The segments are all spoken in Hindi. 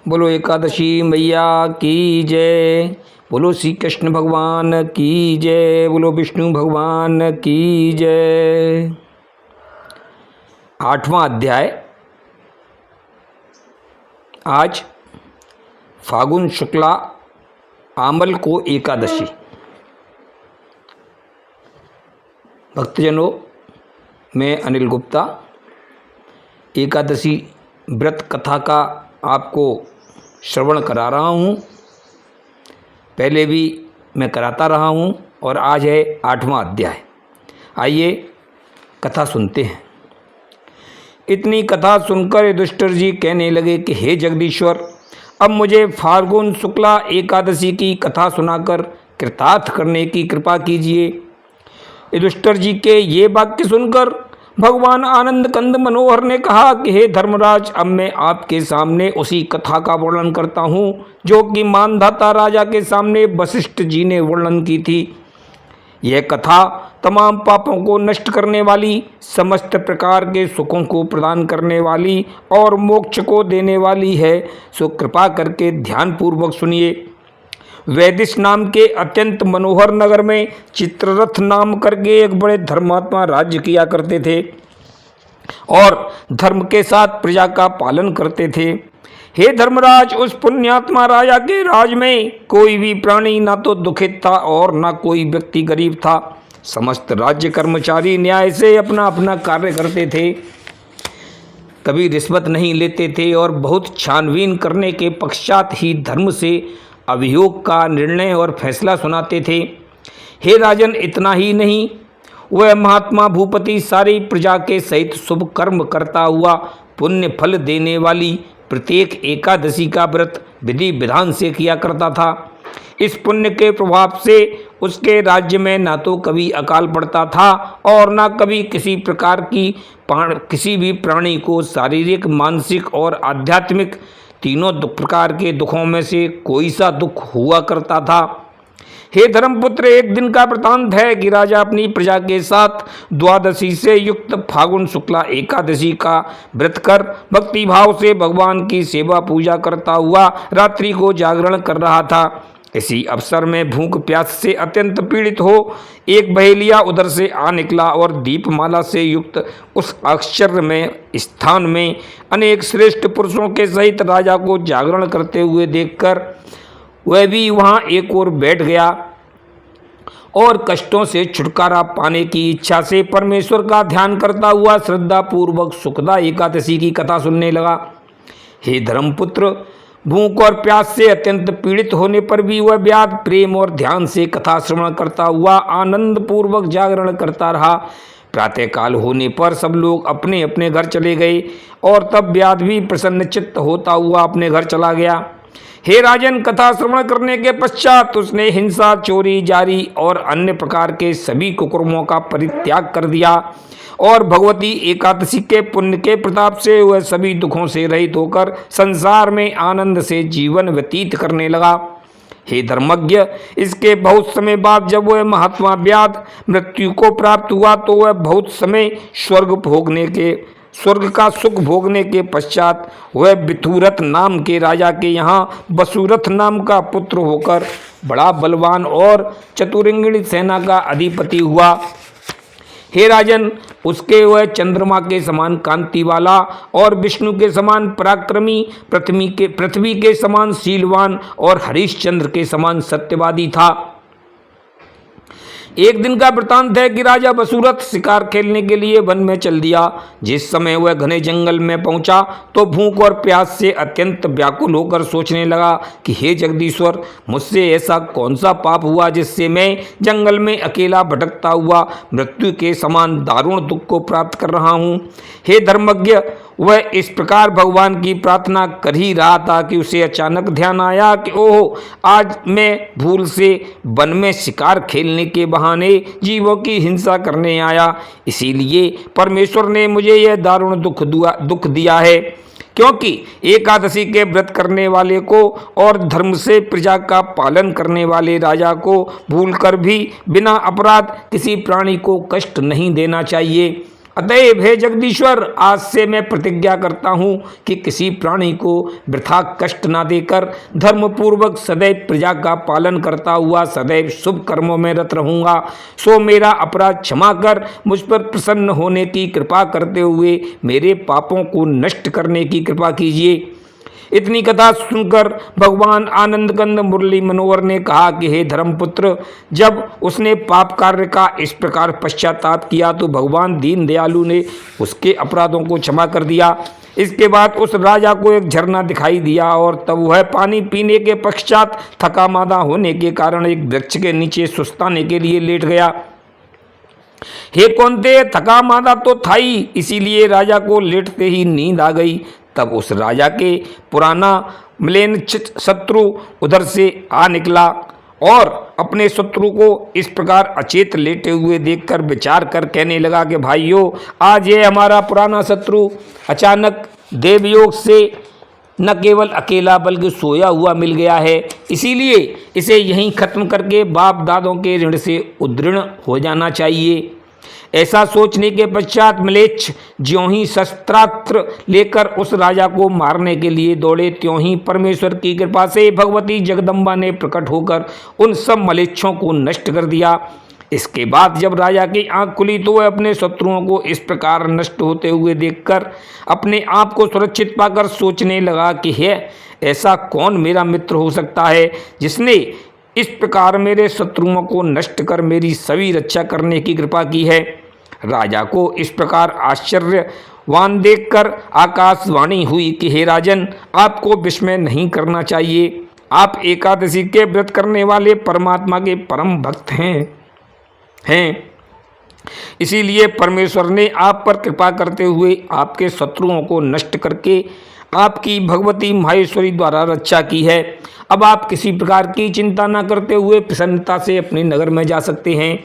बोलो एकादशी मैया की जय। बोलो श्री कृष्ण भगवान की जय। बोलो विष्णु भगवान की जय। 8वां अध्याय। आज फागुन शुक्ला आमल को एकादशी। भक्तजनों, मैं अनिल गुप्ता एकादशी व्रत कथा का आपको श्रवण करा रहा हूँ। पहले भी मैं कराता रहा हूँ और आज है 8वां अध्याय। आइए कथा सुनते हैं। इतनी कथा सुनकर युधिष्ठिर जी कहने लगे कि हे जगदीश्वर, अब मुझे फाल्गुन शुक्ला एकादशी की कथा सुनाकर कृतार्थ करने की कृपा कीजिए। युधिष्ठिर जी के ये वाक्य सुनकर भगवान आनंद कंद मनोहर ने कहा कि हे धर्मराज, अब मैं आपके सामने उसी कथा का वर्णन करता हूँ जो कि मानधाता राजा के सामने वशिष्ठ जी ने वर्णन की थी। यह कथा तमाम पापों को नष्ट करने वाली, समस्त प्रकार के सुखों को प्रदान करने वाली और मोक्ष को देने वाली है। सो कृपा करके ध्यानपूर्वक सुनिए। वैदिश नाम के अत्यंत मनोहर नगर में चित्ररथ नाम करके एक बड़े धर्मात्मा राज्य किया करते थे और धर्म के साथ प्रजा का पालन करते थे। हे धर्मराज, उस पुण्यात्मा राजा के राज में कोई भी प्राणी ना तो दुखित था और ना कोई व्यक्ति गरीब था। समस्त राज्य कर्मचारी न्याय से अपना अपना कार्य करते थे, कभी रिश्वत नहीं लेते थे और बहुत छानबीन करने के पश्चात ही धर्म से अभियोग का निर्णय और फैसला सुनाते थे। हे राजन, इतना ही नहीं, वह महात्मा भूपति सारी प्रजा के सहित शुभ कर्म करता हुआ पुण्य फल देने वाली प्रत्येक एकादशी का व्रत विधि विधान से किया करता था। इस पुण्य के प्रभाव से उसके राज्य में ना तो कभी अकाल पड़ता था और ना कभी किसी प्रकार की किसी भी प्राणी को शारीरिक, मानसिक और आध्यात्मिक तीनों प्रकार के दुखों में से कोई सा दुख हुआ करता था। हे धर्मपुत्र, एक दिन का वृतांत है कि राजा अपनी प्रजा के साथ द्वादशी से युक्त फागुन शुक्ला एकादशी का व्रत कर भक्ति भाव से भगवान की सेवा पूजा करता हुआ रात्रि को जागरण कर रहा था। इसी अवसर में भूख प्यास से अत्यंत पीड़ित हो एक बहेलिया उधर से आ निकला और दीपमाला से युक्त उस आश्चर्य में स्थान में अनेक श्रेष्ठ पुरुषों के सहित राजा को जागरण करते हुए देखकर वह भी वहां एक ओर बैठ गया और कष्टों से छुटकारा पाने की इच्छा से परमेश्वर का ध्यान करता हुआ श्रद्धा पूर्वक शुक्ला एकादशी की कथा सुनने लगा। हे धर्मपुत्र, भूख और प्यास से अत्यंत पीड़ित होने पर भी वह व्याध प्रेम और ध्यान से कथा श्रवण करता हुआ आनंद पूर्वक जागरण करता रहा। प्रातःकाल होने पर सब लोग अपने अपने घर चले गए और तब व्याध भी प्रसन्न चित्त होता हुआ अपने घर चला गया। हे राजन, कथा श्रवण करने के पश्चात उसने हिंसा, चोरी, जारी और अन्य प्रकार के सभी कुकर्मों का परित्याग कर दिया और भगवती एकादशी के पुण्य के प्रताप से वह सभी दुखों से रहित होकर संसार में आनंद से जीवन व्यतीत करने लगा। हे धर्मज्ञ, इसके बहुत समय बाद जब वह महात्मा व्याध मृत्यु को प्राप्त हुआ तो वह बहुत समय स्वर्ग का सुख भोगने के पश्चात वह विथुरथ नाम के राजा के यहाँ वसुरथ नाम का पुत्र होकर बड़ा बलवान और चतुरंगिणी सेना का अधिपति हुआ। हे राजन, उसके वह चंद्रमा के समान कांति वाला और विष्णु के समान पराक्रमी, पृथ्वी के समान शीलवान और हरिश्चंद्र के समान सत्यवादी था। एक दिन का वृतांत है कि राजा वसुरथ शिकार खेलने के लिए वन में चल दिया। जिस समय वह घने जंगल में पहुंचा तो भूख और प्यास से अत्यंत व्याकुल होकर सोचने लगा कि हे जगदीश्वर, मुझसे ऐसा कौन सा पाप हुआ जिससे मैं जंगल में अकेला भटकता हुआ मृत्यु के समान दारुण दुख को प्राप्त कर रहा हूँ। हे धर्मज्ञ, वह इस प्रकार भगवान की प्रार्थना कर ही रहा था कि उसे अचानक ध्यान आया कि ओह, आज मैं भूल से वन में शिकार खेलने के बहाने जीवों की हिंसा करने आया। इसीलिए परमेश्वर ने मुझे यह दारुण दुख दिया है, क्योंकि एकादशी के व्रत करने वाले को और धर्म से प्रजा का पालन करने वाले राजा को भूलकर भी बिना अपराध किसी प्राणी को कष्ट नहीं देना चाहिए। अतएव हे जगदीश्वर, आज से मैं प्रतिज्ञा करता हूँ कि किसी प्राणी को वृथा कष्ट ना देकर धर्मपूर्वक सदैव प्रजा का पालन करता हुआ सदैव शुभ कर्मों में रत रहूँगा। सो मेरा अपराध क्षमा कर मुझ पर प्रसन्न होने की कृपा करते हुए मेरे पापों को नष्ट करने की कृपा कीजिए। इतनी कथा सुनकर भगवान आनंद कंद मुरली मनोहर ने कहा कि हे धर्मपुत्र, जब उसने पाप कार्य का इस प्रकार पश्चाताप किया तो भगवान दीन दयालु ने उसके अपराधों को क्षमा कर दिया। इसके बाद उस राजा को एक झरना दिखाई दिया और तब वह पानी पीने के पश्चात थका मादा होने के कारण एक वृक्ष के नीचे सुस्ताने के लिए लेट गया। हे कौन्तेय, थका मादा तो था ही, इसीलिए राजा को लेटते ही नींद आ गई। तब उस राजा के पुराना म्लेच्छित शत्रु उधर से आ निकला और अपने शत्रु को इस प्रकार अचेत लेटे हुए देखकर विचार कर कहने लगा कि भाइयों, आज ये हमारा पुराना शत्रु अचानक देवयोग से न केवल अकेला बल्कि सोया हुआ मिल गया है, इसीलिए इसे यहीं खत्म करके बाप दादों के ऋण से उद्ऋण हो जाना चाहिए। ऐसा सोचने के पश्चात म्लेच्छ ज्यों ही शस्त्रास्त्र लेकर उस राजा को मारने के लिए दौड़े, त्यों ही परमेश्वर की कृपा से भगवती जगदम्बा ने प्रकट होकर उन सब म्लेच्छों को नष्ट कर दिया। इसके बाद जब राजा की आंख खुली तो वह अपने शत्रुओं को इस प्रकार नष्ट होते हुए देखकर अपने आप को सुरक्षित पाकर सोचने लगा कि है ऐसा कौन मेरा मित्र हो सकता है जिसने इस प्रकार मेरे शत्रुओं को नष्ट कर मेरी सभी रक्षा करने की कृपा की है। राजा को इस प्रकार आश्चर्यवान देखकर आकाशवाणी हुई कि हे राजन, आपको विस्मय नहीं करना चाहिए। आप एकादशी के व्रत करने वाले परमात्मा के परम भक्त हैं। इसीलिए परमेश्वर ने आप पर कृपा करते हुए आपके शत्रुओं को नष्ट करके आपकी भगवती माहेश्वरी द्वारा रक्षा की है। अब आप किसी प्रकार की चिंता न करते हुए प्रसन्नता से अपने नगर में जा सकते हैं।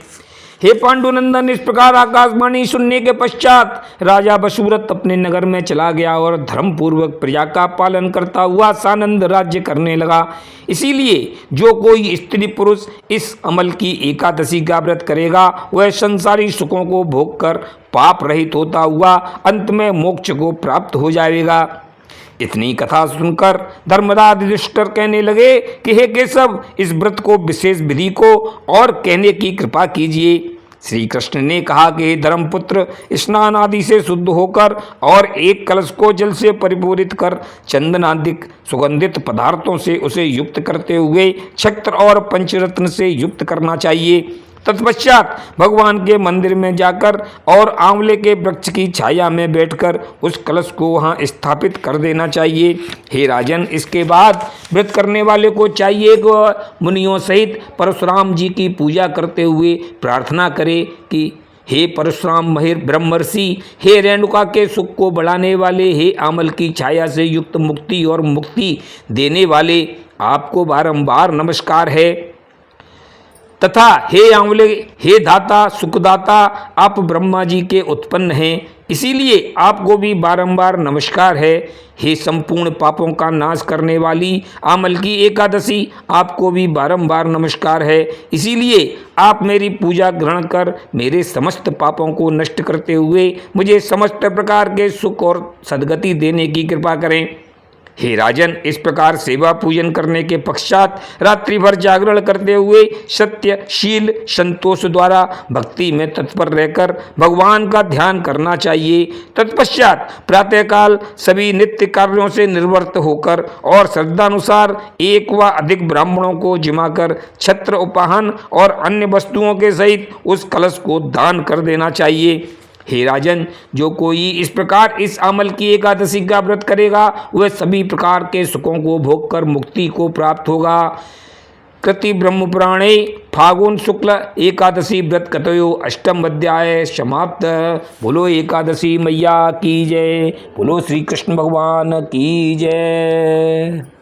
हे पांडुनंदन, इस प्रकार आकाशवाणी सुनने के पश्चात राजा बसूरत अपने नगर में चला गया और धर्मपूर्वक प्रजा का पालन करता हुआ सानंद राज्य करने लगा। इसीलिए जो कोई स्त्री पुरुष इस अमल की एकादशी का व्रत करेगा वह संसारी सुखों को भोग कर पाप रहित होता हुआ अंत में मोक्ष को प्राप्त हो जाएगा। इतनी कथा सुनकर धर्मराज युधिष्ठिर कहने लगे कि हे केशव, इस व्रत को विशेष विधि को और कहने की कृपा कीजिए। श्री कृष्ण ने कहा कि धर्मपुत्र, स्नान आदि से शुद्ध होकर और एक कलश को जल से परिपूरित कर चंदनादिक सुगंधित पदार्थों से उसे युक्त करते हुए छत्र और पंचरत्न से युक्त करना चाहिए। तत्पश्चात भगवान के मंदिर में जाकर और आंवले के वृक्ष की छाया में बैठकर उस कलश को वहां स्थापित कर देना चाहिए। हे राजन, इसके बाद व्रत करने वाले को चाहिए कि वह मुनियों सहित परशुराम जी की पूजा करते हुए प्रार्थना करे कि हे परशुराम महिर ब्रह्मर्षि, हे रेणुका के सुख को बढ़ाने वाले, हे आंवल की छाया से युक्त मुक्ति और मुक्ति देने वाले, आपको बारंबार नमस्कार है। तथा हे आंवले, हे दाता सुखदाता, आप ब्रह्मा जी के उत्पन्न हैं, इसीलिए आपको भी बारंबार नमस्कार है। हे संपूर्ण पापों का नाश करने वाली आंवल की एकादशी, आपको भी बारंबार नमस्कार है, इसीलिए आप मेरी पूजा ग्रहण कर मेरे समस्त पापों को नष्ट करते हुए मुझे समस्त प्रकार के सुख और सद्गति देने की कृपा करें। हे राजन, इस प्रकार सेवा पूजन करने के पश्चात रात्रि भर जागरण करते हुए सत्य शील संतोष द्वारा भक्ति में तत्पर रहकर भगवान का ध्यान करना चाहिए। तत्पश्चात प्रातःकाल सभी नित्य कार्यों से निर्वृत्त होकर और श्रद्धानुसार एक व अधिक ब्राह्मणों को जिमाकर छत्र उपाहन और अन्य वस्तुओं के सहित उस कलश को दान कर देना चाहिए। हे राजन, जो कोई इस प्रकार इस आंवल की एकादशी का व्रत करेगा वह सभी प्रकार के सुखों को भोग कर मुक्ति को प्राप्त होगा। कृति ब्रह्म पुराणे फागुन शुक्ल एकादशी व्रत कथयो अष्टम अध्याय समाप्त। बोलो एकादशी मैया की जय, बोलो श्री कृष्ण भगवान की जय।